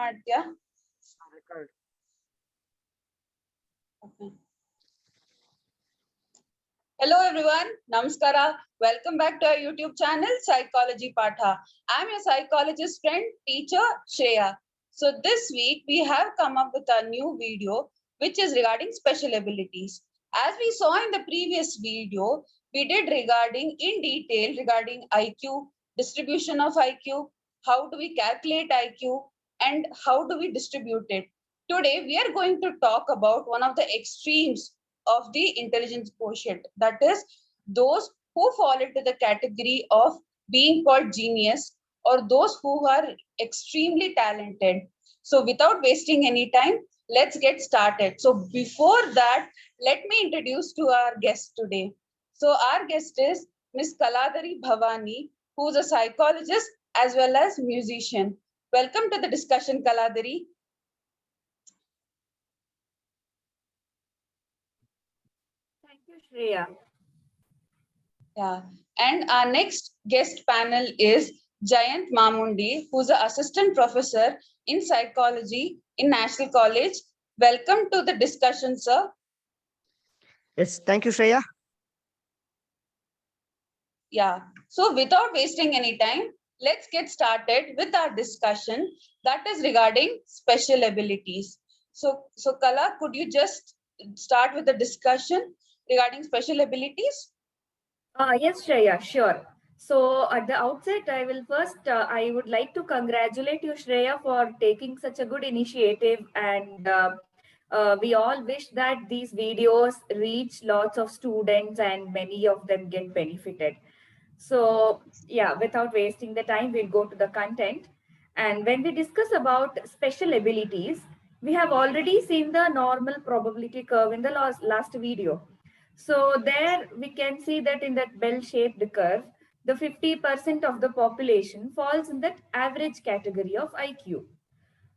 Yeah. Okay. Hello everyone, Namaskara. Welcome back to our YouTube channel, Psychology Patha. I'm your psychologist friend, teacher Shreya. So this week we have come up with a new video which is regarding special abilities. As we saw in the previous video, we did regarding in detail regarding IQ, distribution of IQ, how do we calculate IQ, and how do we distribute it. Today we are going to talk about one of the extremes of the intelligence quotient, that is those who fall into the category of being called genius or those who are extremely talented. So without wasting any time, let's get started. So before that, let me introduce to our guest today. So our guest is Miss Kaladhari Bhavani, who is a psychologist as well as musician. Welcome to the discussion, Kaladhari. Thank you, Shreya. Yeah. And our next guest panel is Jayanth Mamundi, who's an assistant professor in psychology in National College. Welcome to the discussion, sir. Yes, thank you, Shreya. Yeah. So without wasting any time, let's get started with our discussion that is regarding special abilities. So Kala, could you just start with the discussion regarding special abilities? Yes, Shreya, sure. So at the outset, I would like to congratulate you, Shreya, for taking such a good initiative. And we all wish that these videos reach lots of students and many of them get benefited. So yeah, without wasting the time, we'll go to the content. And when we discuss about special abilities, we have already seen the normal probability curve in the last video. So there we can see that in that bell-shaped curve, the 50% of the population falls in that average category of IQ.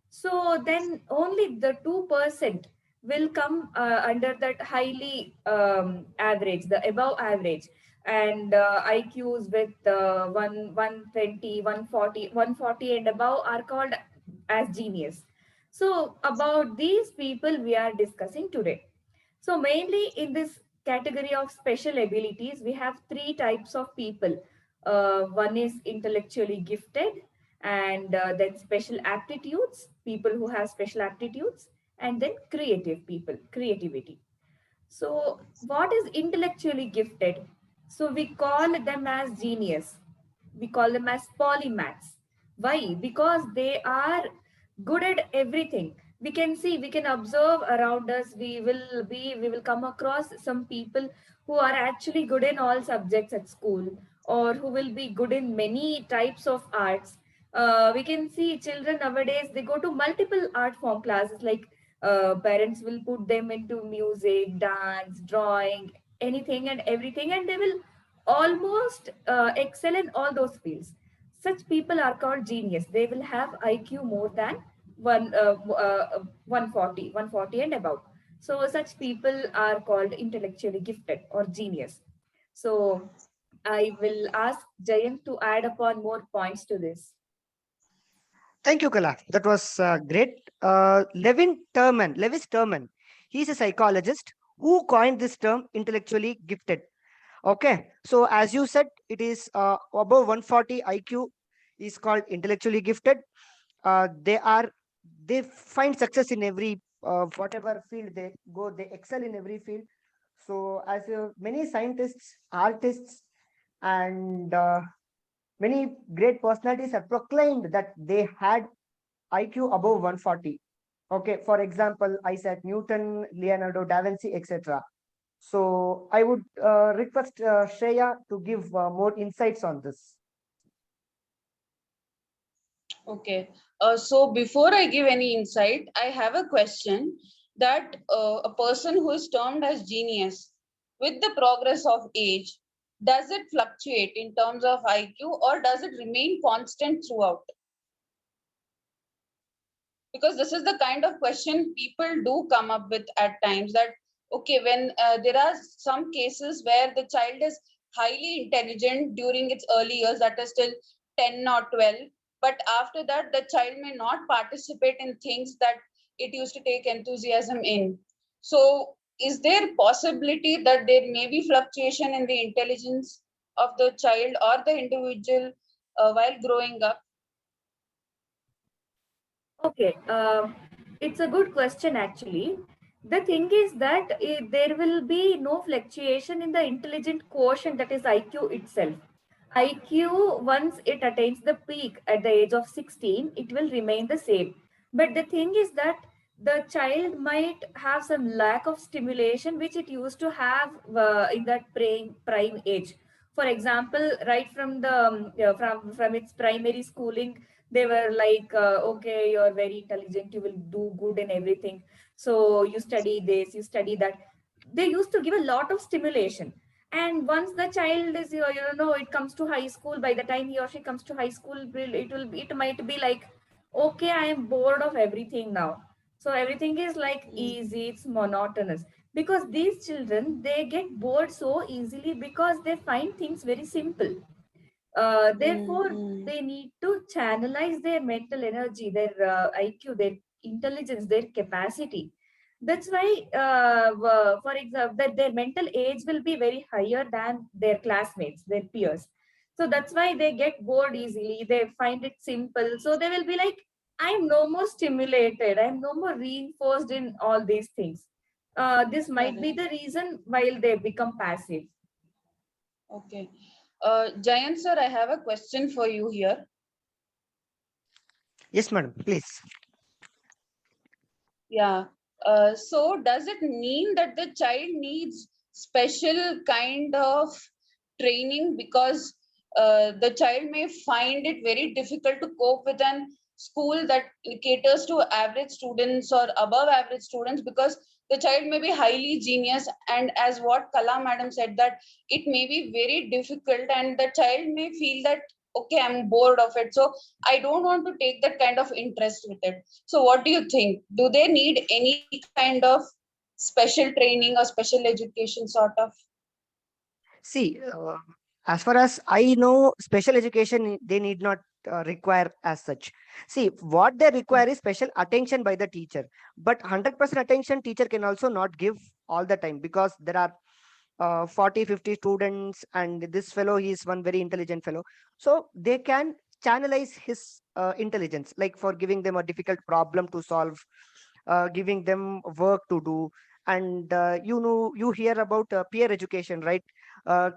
So then only the 2% will come under that highly average, the above average, and IQs with 120, 140 and above are called as genius. So about these people we are discussing today. So mainly in this category of special abilities, we have three types of people. One is intellectually gifted, and then special aptitudes, people who have special aptitudes, and then creative people, creativity. So what is intellectually gifted? So we call them as genius. We call them as polymaths. Why? Because they are good at everything. We can see, we can observe around us. We will come across some people who are actually good in all subjects at school, or who will be good in many types of arts. We can see children nowadays, they go to multiple art form classes, like parents will put them into music, dance, drawing, anything and everything, and they will almost excel in all those fields. Such people are called genius. They will have IQ more than 140 and above. So such people are called intellectually gifted or genius. So I will ask Jayant to add upon more points to this. Thank you, Kala. That was great. Lewis Terman, he's a psychologist who coined this term intellectually gifted. Okay, so as you said, it is above 140 IQ is called intellectually gifted. They are they find success in every whatever field they go. They excel in every field. So as many scientists, artists, and many great personalities have proclaimed that they had IQ above 140. Okay, for example, Isaac Newton, Leonardo da Vinci, etc. So I would request Shreya to give more insights on this. Okay. So before I give any insight, I have a question that a person who is termed as genius with the progress of age, does it fluctuate in terms of IQ or does it remain constant throughout? Because this is the kind of question people do come up with at times that, okay, when there are some cases where the child is highly intelligent during its early years, that is till 10 or 12, but after that the child may not participate in things that it used to take enthusiasm in. So is there possibility that there may be fluctuation in the intelligence of the child or the individual while growing up? Okay, it's a good question actually. The thing is that there will be no fluctuation in the intelligent quotient, that is IQ itself. IQ, once it attains the peak at the age of 16, it will remain the same. But the thing is that the child might have some lack of stimulation which it used to have in that prime age. For example, right from the from its primary schooling, they were like, okay, you're very intelligent, you will do good in everything, so you study this, you study that. They used to give a lot of stimulation. And once the child is, it comes to high school, by the time he or she comes to high school, it might be like, okay, I am bored of everything now. So everything is like Mm, easy, it's monotonous. Because these children, they get bored so easily because they find things very simple. mm, Therefore, mm, they need to channelize their mental energy, their IQ, their intelligence, their capacity. That's why, for example, that their mental age will be very higher than their classmates, their peers. So that's why they get bored easily. They find it simple. So they will be like, I'm no more stimulated. I'm no more reinforced in all these things. This might be correct. the reason while they become passive. Okay. Jayant sir, I have a question for you here. Yes, madam, please. Yeah. So does it mean that the child needs special kind of training because the child may find it very difficult to cope with an school that caters to average students or above average students, because the child may be highly genius, and as what Kala madam said, that it may be very difficult and the child may feel that, okay, I'm bored of it, so I don't want to take that kind of interest with it. So what do you think? Do they need any kind of special training or special education sort of? See, as far as I know, special education they need not require as such. See, what they require is special attention by the teacher. But 100% attention teacher can also not give all the time, because there are 40, 50 students, and this fellow, he is one very intelligent fellow. So they can channelize his intelligence, like for giving them a difficult problem to solve, giving them work to do. And you hear about peer education, right?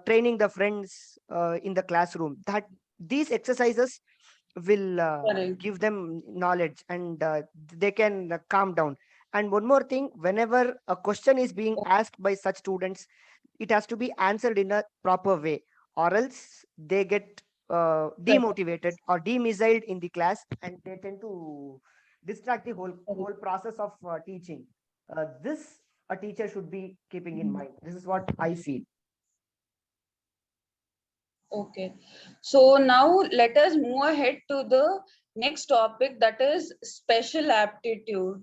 Training the friends in the classroom, that these exercises will Correct. give them knowledge, and they can calm down. And one more thing, whenever a question is being asked by such students, it has to be answered in a proper way, or else they get demotivated or demissiled in the class, and they tend to distract the whole process of teaching. This a teacher should be keeping in mind. This is what I feel. Okay. So now let us move ahead to the next topic, that is special aptitude.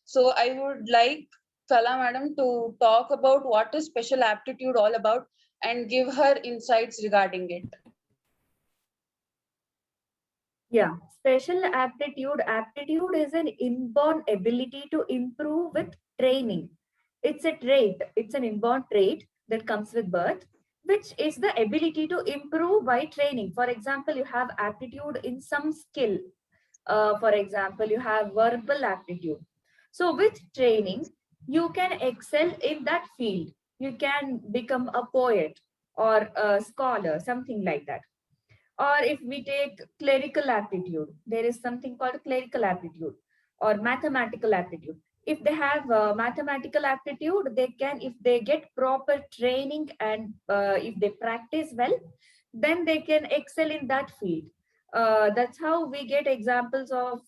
So I would like Kala madam to talk about what is special aptitude all about and give her insights regarding it. Yeah, special aptitude. Aptitude is an inborn ability to improve with training. It's a trait, it's an inborn trait that comes with birth, which is the ability to improve by training. For example, you have aptitude in some skill. For example, you have verbal aptitude. So, with training, you can excel in that field. You can become a poet or a scholar, something like that. Or if we take clerical aptitude, there is something called clerical aptitude or mathematical aptitude. If they have mathematical aptitude, they can, if they get proper training and if they practice well, then they can excel in that field. That's how we get examples of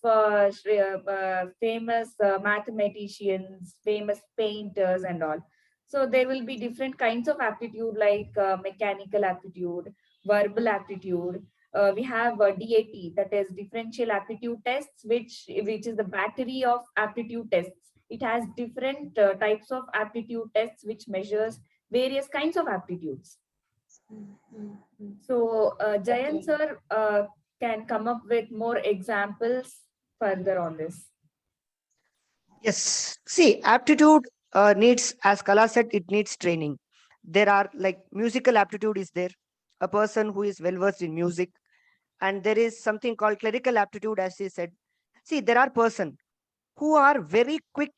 famous mathematicians, famous painters, and all. So there will be different kinds of aptitude, like mechanical aptitude, verbal aptitude. We have DAT, that is differential aptitude tests, which is the battery of aptitude tests. It has different types of aptitude tests which measures various kinds of aptitudes. Mm, mm, mm. So, Jayant Okay. sir, can come up with more examples further on this. Yes. See, aptitude needs, as Kala said, it needs training. There are like musical aptitude is there, a person who is well versed in music, and there is something called clerical aptitude, as he said. See, there are person who are very quick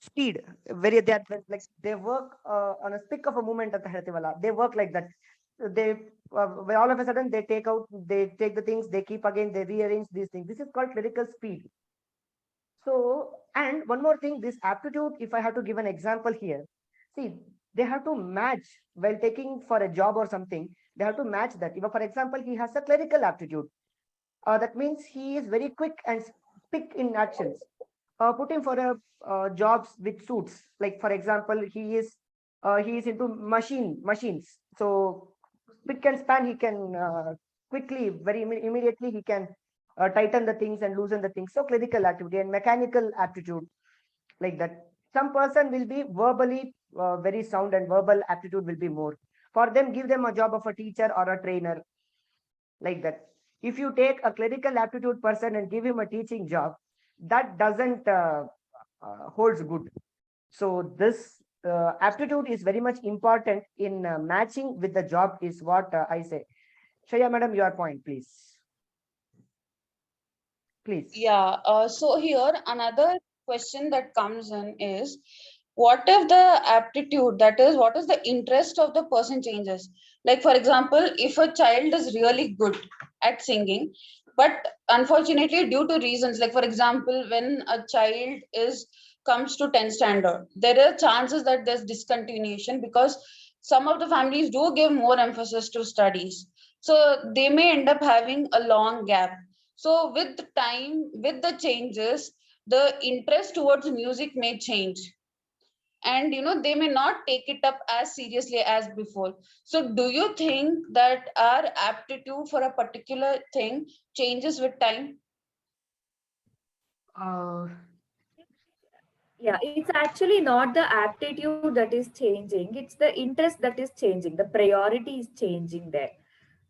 speed, very that like they work on a stick of a moment at the Hatiwala. They work like that. They all of a sudden they take the things, they keep again, they rearrange these things. This is called clerical speed. So, and one more thing, this aptitude, if I have to give an example here, see, they have to match while taking for a job or something, they have to match that. If, for example, he has a clerical aptitude, that means he is very quick and quick in actions. Put him for a jobs with suits. Like for example, he is into machines. So quick and span, he can quickly, immediately, he can tighten the things and loosen the things. So clerical activity and mechanical aptitude, like that. Some person will be verbally very sound and verbal aptitude will be more. For them, give them a job of a teacher or a trainer, like that. If you take a clerical aptitude person and give him a teaching job, that doesn't holds good. So this aptitude is very much important in matching with the job is what I say. Shreya madam, your point, please. Please. Yeah, so here another question that comes in is, what if the aptitude, that is, what is the interest of the person changes? Like, for example, if a child is really good at singing, but unfortunately, due to reasons, like, for example, when a child is comes to 10th standard, there are chances that there's discontinuation because some of the families do give more emphasis to studies. So they may end up having a long gap. So with the time, with the changes, the interest towards music may change, and they may not take it up as seriously as before. So do you think that our aptitude for a particular thing changes with time? Uh, Yeah, it's actually not the aptitude that is changing, it's the interest that is changing, the priority is changing there.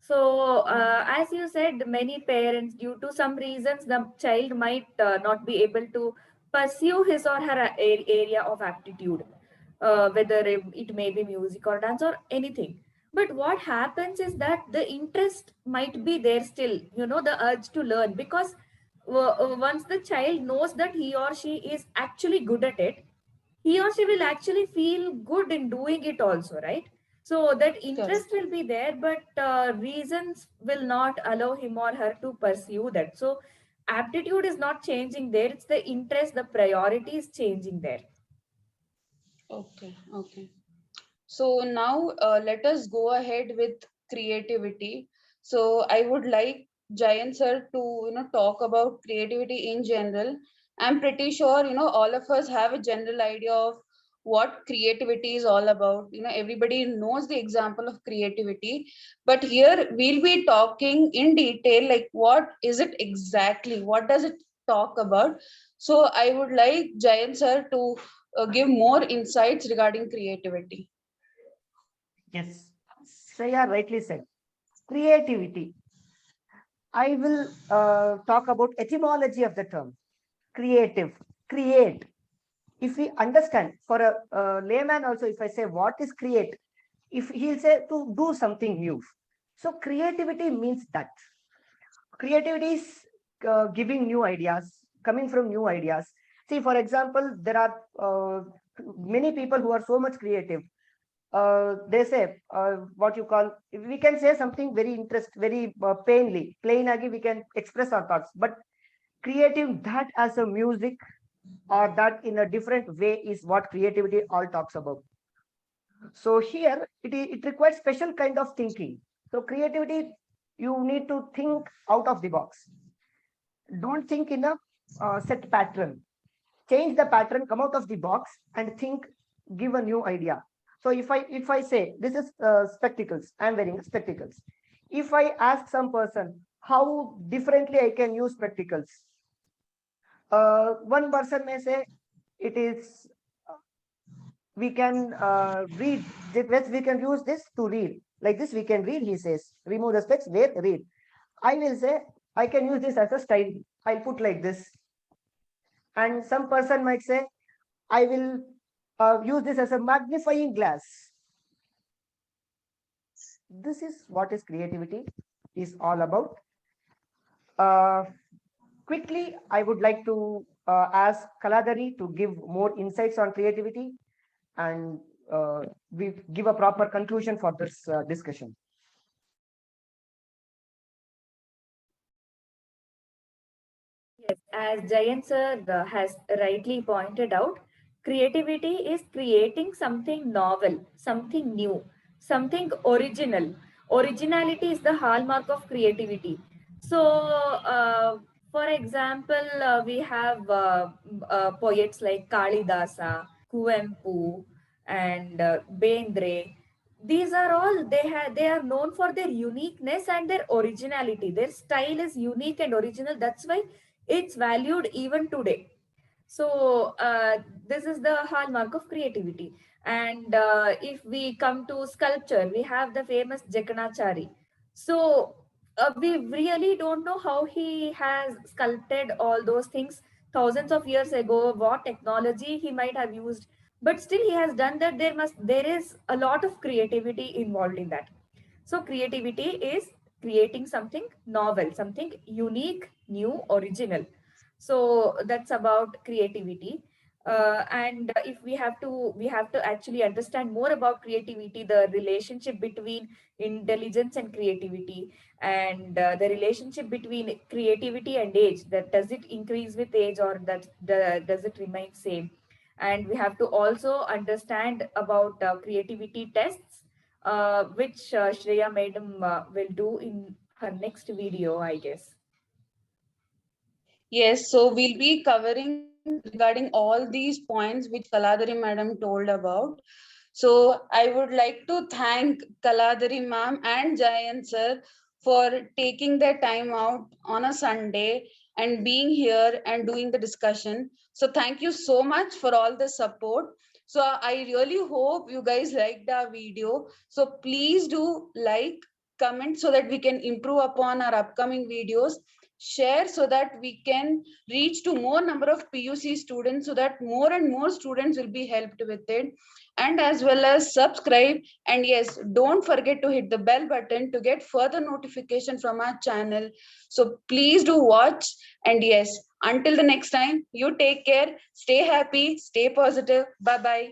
So, as you said, many parents, due to some reasons, the child might not be able to pursue his or her area of aptitude, whether it may be music or dance or anything. But what happens is that the interest might be there still, the urge to learn, because once the child knows that he or she is actually good at it, he or she will actually feel good in doing it also, right? So that interest Correct. will be there, but reasons will not allow him or her to pursue that. So aptitude is not changing there, it's the interest, the priority is changing there. Okay, okay. So now let us go ahead with creativity. So I would like Jayan sir to talk about creativity in general. I'm pretty sure all of us have a general idea of what creativity is all about. Everybody knows the example of creativity, but here we'll be talking in detail, like what is it exactly? What does it talk about? So I would like Jayan sir to give more insights regarding creativity. yes. Shreya rightly said. Creativity. I will talk about etymology of the term. Creative. Create. If we understand, for a layman also, if I say what is create, if he'll say to do something new. So creativity means that. Creativity is giving new ideas, coming from new ideas. See, for example, there are many people who are so much creative. They say what you call, we can say something very very plain agi, we can express our thoughts, but creative that as a music or that in a different way is what creativity all talks about. So here it requires special kind of thinking. So creativity, you need to think out of the box. Don't think in a set pattern. Change the pattern, come out of the box and think, give a new idea. So if I say this is spectacles, I'm wearing spectacles. If I ask some person how differently I can use spectacles, one person may say it is we can read this, we can use this to read, like this we can read, he says remove the specs, wear, read. I will say, I can use this as a style. I'll put like this. And some person might say, I will use this as a magnifying glass. This is what is creativity is all about. Uh, Quickly, I would like to ask Kaladhari to give more insights on creativity and we give a proper conclusion for this discussion. Yes, as Jayanth sir has rightly pointed out, creativity is creating something novel, something new, something original. Originality is the hallmark of creativity. So, for example, we have poets like Kalidasa, Kuvempu, and Bendre. These are all they are known for their uniqueness and their originality. Their style is unique and original. That's why it's valued even today. So this is the hallmark of creativity. And if we come to sculpture, we have the famous Jaganachari. So we really don't know how he has sculpted all those things thousands of years ago, what technology he might have used, but still he has done that. There is a lot of creativity involved in that. So creativity is creating something novel, something unique, new, original. So that's about creativity. And if we have to actually understand more about creativity, the relationship between intelligence and creativity, and the relationship between creativity and age. That does it increase with age, or does it remain same? And we have to also understand about creativity tests, which Shreya Madam will do in her next video, I guess. Yes, so we'll be covering regarding all these points which Kaladhari madam told about. So I would like to thank Kaladhari ma'am and Jayanth sir for taking their time out on a Sunday and being here and doing the discussion. So thank you so much for all the support. So I really hope you guys liked our video. So please do like, comment so that we can improve upon our upcoming videos. Share so that we can reach to more number of PUC students so that more and more students will be helped with it, and as well as subscribe. And yes, don't forget to hit the bell button to get further notification from our channel. So please do watch. And yes, until the next time, you take care, stay happy, stay positive. Bye bye.